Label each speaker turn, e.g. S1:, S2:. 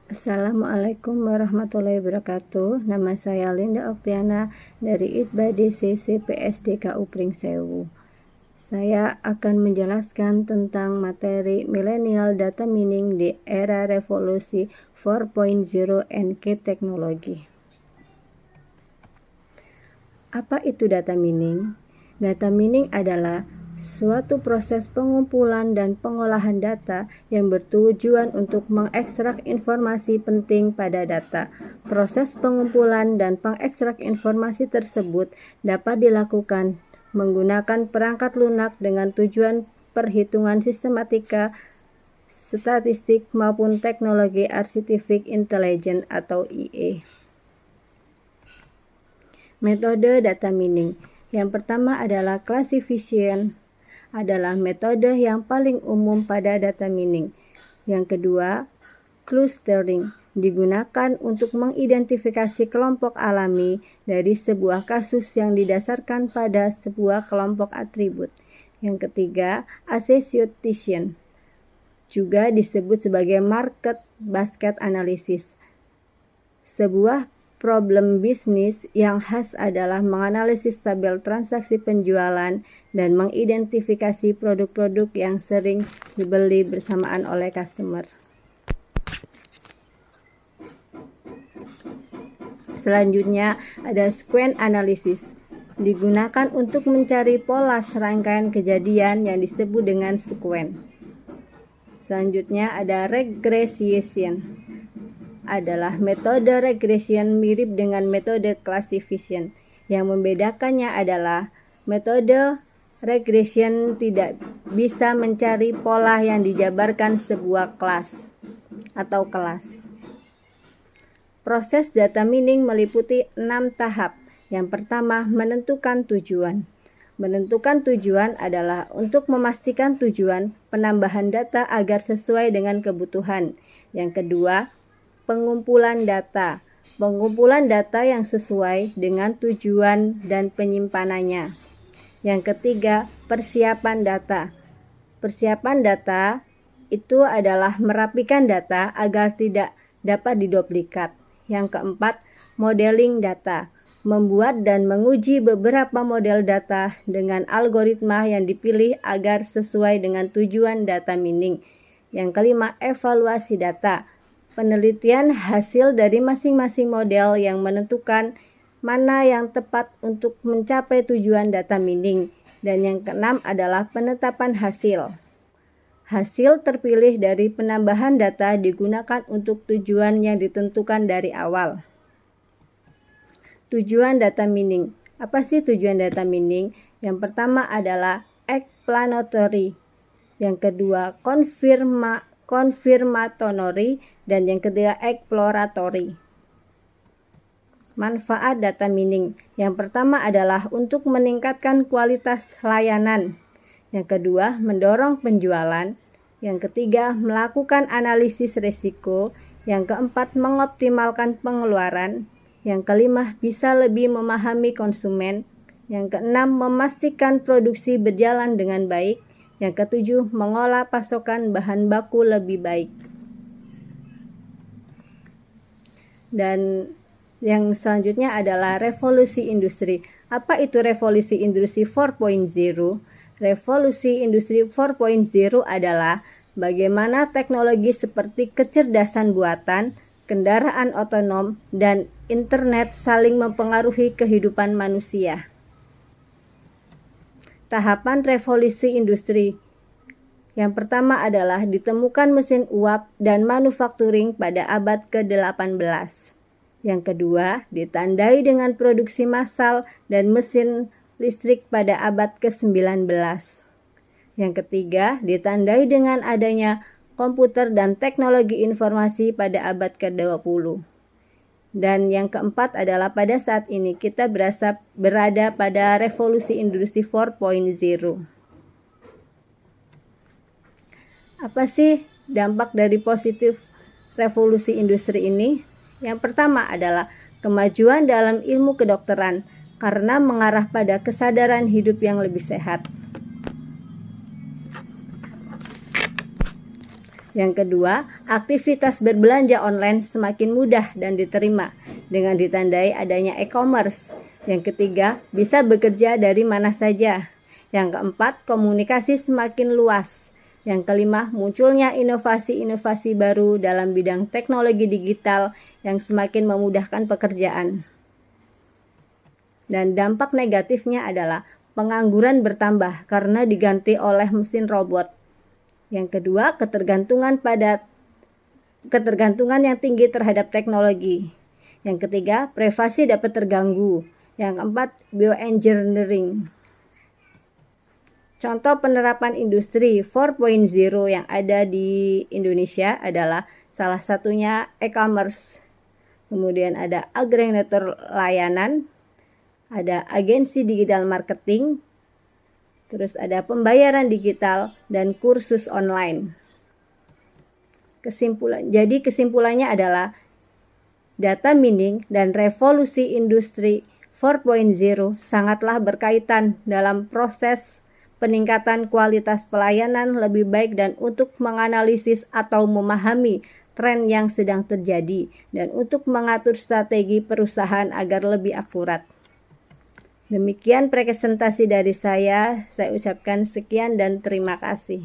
S1: Assalamualaikum warahmatullahi wabarakatuh. Nama saya Linda Oktiana dari ITBADC CPSDK Pringsewu. Saya akan menjelaskan tentang materi Millennial Data Mining di era revolusi 4.0 NK teknologi. Apa itu data mining? Data mining adalah suatu proses pengumpulan dan pengolahan data yang bertujuan untuk mengekstrak informasi penting pada data. Proses pengumpulan dan pengekstrak informasi tersebut dapat dilakukan menggunakan perangkat lunak dengan tujuan perhitungan sistematika, statistik maupun teknologi artificial intelligence atau IA. Metode data mining. Yang pertama adalah classification, adalah metode yang paling umum pada data mining. Yang kedua, clustering, digunakan untuk mengidentifikasi kelompok alami dari sebuah kasus yang didasarkan pada sebuah kelompok atribut. Yang ketiga, association, juga disebut sebagai market basket analysis. Sebuah problem bisnis yang khas adalah menganalisis tabel transaksi penjualan dan mengidentifikasi produk-produk yang sering dibeli bersamaan oleh customer. Selanjutnya ada sequence analysis, digunakan untuk mencari pola serangkaian kejadian yang disebut dengan sequence. Selanjutnya ada regression, adalah metode regression mirip dengan metode classification. Yang membedakannya adalah metode regression tidak bisa mencari pola yang dijabarkan sebuah kelas atau kelas. Proses data mining meliputi 6 tahap. Yang pertama, menentukan tujuan. Menentukan tujuan adalah untuk memastikan tujuan penambahan data agar sesuai dengan kebutuhan. Yang kedua, pengumpulan data. Pengumpulan data yang sesuai dengan tujuan dan penyimpanannya. Yang ketiga, persiapan data. Persiapan data itu adalah merapikan data agar tidak dapat diduplikat. Yang keempat, modeling data. Membuat dan menguji beberapa model data dengan algoritma yang dipilih agar sesuai dengan tujuan data mining. Yang kelima, evaluasi data. Penelitian hasil dari masing-masing model yang menentukan mana yang tepat untuk mencapai tujuan data mining. Dan yang keenam adalah penetapan hasil. Hasil terpilih dari penambahan data digunakan untuk tujuan yang ditentukan dari awal. Tujuan data mining. Apa sih tujuan data mining? Yang pertama adalah explanatory. Yang kedua confirmatory. Dan yang ketiga exploratory. Manfaat data mining. Yang pertama adalah untuk meningkatkan kualitas layanan. Yang kedua, mendorong penjualan. Yang ketiga, melakukan analisis risiko. Yang keempat, mengoptimalkan pengeluaran. Yang kelima, bisa lebih memahami konsumen. Yang keenam, memastikan produksi berjalan dengan baik. Yang ketujuh, mengolah pasokan bahan baku lebih baik. Dan yang selanjutnya adalah revolusi industri. Apa itu revolusi industri 4.0? Revolusi industri 4.0 adalah bagaimana teknologi seperti kecerdasan buatan, kendaraan otonom, dan internet saling mempengaruhi kehidupan manusia. Tahapan revolusi industri. Yang pertama adalah ditemukan mesin uap dan manufacturing pada abad ke-18. Yang kedua, ditandai dengan produksi massal dan mesin listrik pada abad ke-19. Yang ketiga, ditandai dengan adanya komputer dan teknologi informasi pada abad ke-20. Dan yang keempat adalah pada saat ini kita berada pada revolusi industri 4.0. Apa sih dampak dari positif revolusi industri ini? Yang pertama adalah kemajuan dalam ilmu kedokteran karena mengarah pada kesadaran hidup yang lebih sehat. Yang kedua, aktivitas berbelanja online semakin mudah dan diterima dengan ditandai adanya e-commerce. Yang ketiga, bisa bekerja dari mana saja. Yang keempat, komunikasi semakin luas. Yang kelima, munculnya inovasi-inovasi baru dalam bidang teknologi digital yang semakin memudahkan pekerjaan. Dan dampak negatifnya adalah pengangguran bertambah karena diganti oleh mesin robot. Yang kedua, ketergantungan yang tinggi terhadap teknologi. Yang ketiga, privasi dapat terganggu. Yang keempat, bioengineering. Contoh penerapan industri 4.0 yang ada di Indonesia adalah salah satunya e-commerce. Kemudian ada agregator layanan, ada agensi digital marketing, terus ada pembayaran digital dan kursus online. Kesimpulannya adalah data mining dan revolusi industri 4.0 sangatlah berkaitan dalam proses peningkatan kualitas pelayanan lebih baik dan untuk menganalisis atau memahami tren yang sedang terjadi dan untuk mengatur strategi perusahaan agar lebih akurat. Demikian presentasi dari saya ucapkan sekian dan terima kasih.